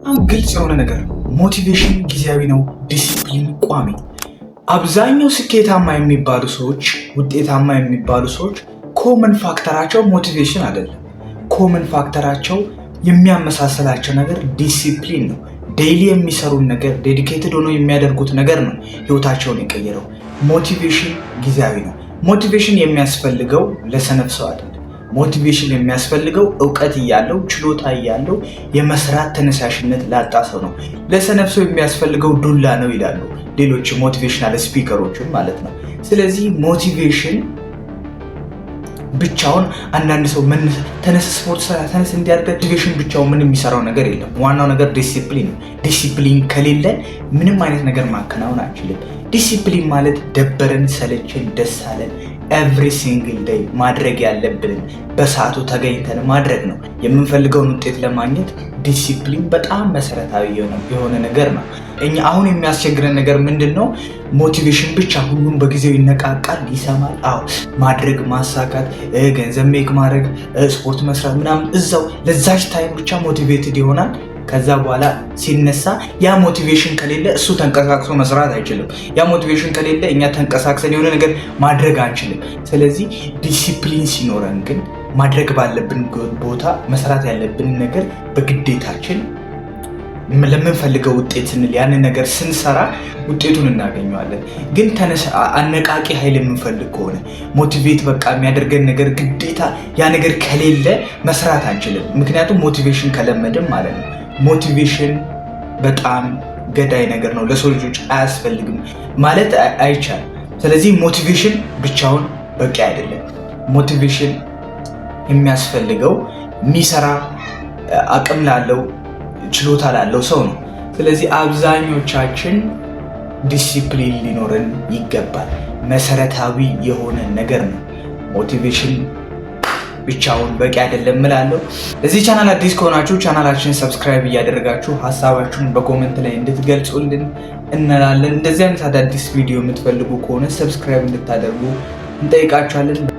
ግልጽ የሆነ ነገር ሞቲቬሽን ጊዜያዊ ነው፣ ዲሲፕሊን ቋሚ። አብዛኛው ስኬታማ የሚባሉ ሰዎች፣ ውጤታማ የሚባሉ ሰዎች ኮመን ፋክተራቸው ሞቲቬሽን አይደለም። ኮመን ፋክተራቸው የሚያመሳሰላቸው ነገር ዲሲፕሊን ነው። ዴይሊ የሚሰሩት ነገር፣ ዴዲኬትድ ሆኖ የሚያደርጉት ነገር ነው ህይወታቸውን የቀየረው። ሞቲቬሽን ጊዜያዊ ነው። ሞቲቬሽን የሚያስፈልገው ለሰነፍ ሰው አይደለም። ሞቲቬሽን የሚያስፈልገው እውቀት እያለው ችሎታ እያለው የመስራት ተነሳሽነት ላጣ ሰው ነው። ለሰነፍ ሰው የሚያስፈልገው ዱላ ነው ይላሉ ሌሎች ሞቲቬሽናል ስፒከሮችን ማለት ነው። ስለዚህ ሞቲቬሽን ብቻውን አንዳንድ ሰው ተነስ ስፖርት ስራ ተነስ እንዲያደርግ ሞቲቬሽን ብቻውን ምንም የሚሰራው ነገር የለም። ዋናው ነገር ዲሲፕሊን ነው። ዲሲፕሊን ከሌለ ምንም አይነት ነገር ማከናወን አንችልም። ዲሲፕሊን ማለት ደበረን፣ ሰለችን፣ ደስ አለን ኤቭሪ ሲንግል ዴይ ማድረግ ያለብንን በሰዓቱ ተገኝተን ማድረግ ነው። የምንፈልገውን ውጤት ለማግኘት ዲሲፕሊን በጣም መሰረታዊ የሆነ ነገር ነው። እኛ አሁን የሚያስቸግረን ነገር ምንድን ነው? ሞቲቬሽን ብቻ ሁሉም በጊዜው ይነቃቃል፣ ይሰማል። አዎ ማድረግ፣ ማሳካት፣ ገንዘብ ሜክ ማድረግ፣ ስፖርት መስራት ምናምን እዛው ለዛች ታይም ብቻ ሞቲቬትድ ይሆናል። ከዛ በኋላ ሲነሳ ያ ሞቲቬሽን ከሌለ እሱ ተንቀሳቅሶ መስራት አይችልም። ያ ሞቲቬሽን ከሌለ እኛ ተንቀሳቅሰን የሆነ ነገር ማድረግ አንችልም። ስለዚህ ዲሲፕሊን ሲኖረን ግን ማድረግ ባለብን ቦታ መስራት ያለብን ነገር በግዴታችን ለምንፈልገው ውጤት ስንል ያንን ነገር ስንሰራ ውጤቱን እናገኘዋለን። ግን አነቃቂ ኃይል የምንፈልግ ከሆነ ሞቲቬት በቃ የሚያደርገን ነገር ግዴታ ያ ነገር ከሌለ መስራት አንችልም። ምክንያቱም ሞቲቬሽን ከለመድም ማለት ነው። ሞቲቬሽን በጣም ገዳይ ነገር ነው። ለሰው ልጆች አያስፈልግም ማለት አይቻልም። ስለዚህ ሞቲቬሽን ብቻውን በቂ አይደለም። ሞቲቬሽን የሚያስፈልገው የሚሰራ አቅም ላለው ችሎታ ላለው ሰው ነው። ስለዚህ አብዛኞቻችን ዲሲፕሊን ሊኖረን ይገባል። መሰረታዊ የሆነ ነገር ነው። ሞቲቬሽን ብቻውን በቂ አይደለም እላለሁ። ለዚህ ቻናል አዲስ ከሆናችሁ ቻናላችንን ሰብስክራይብ እያደረጋችሁ ሀሳባችሁን በኮሜንት ላይ እንድትገልጹልን እንላለን። እንደዚህ አይነት አዳዲስ ቪዲዮ የምትፈልጉ ከሆነ ሰብስክራይብ እንድታደርጉ እንጠይቃችኋለን።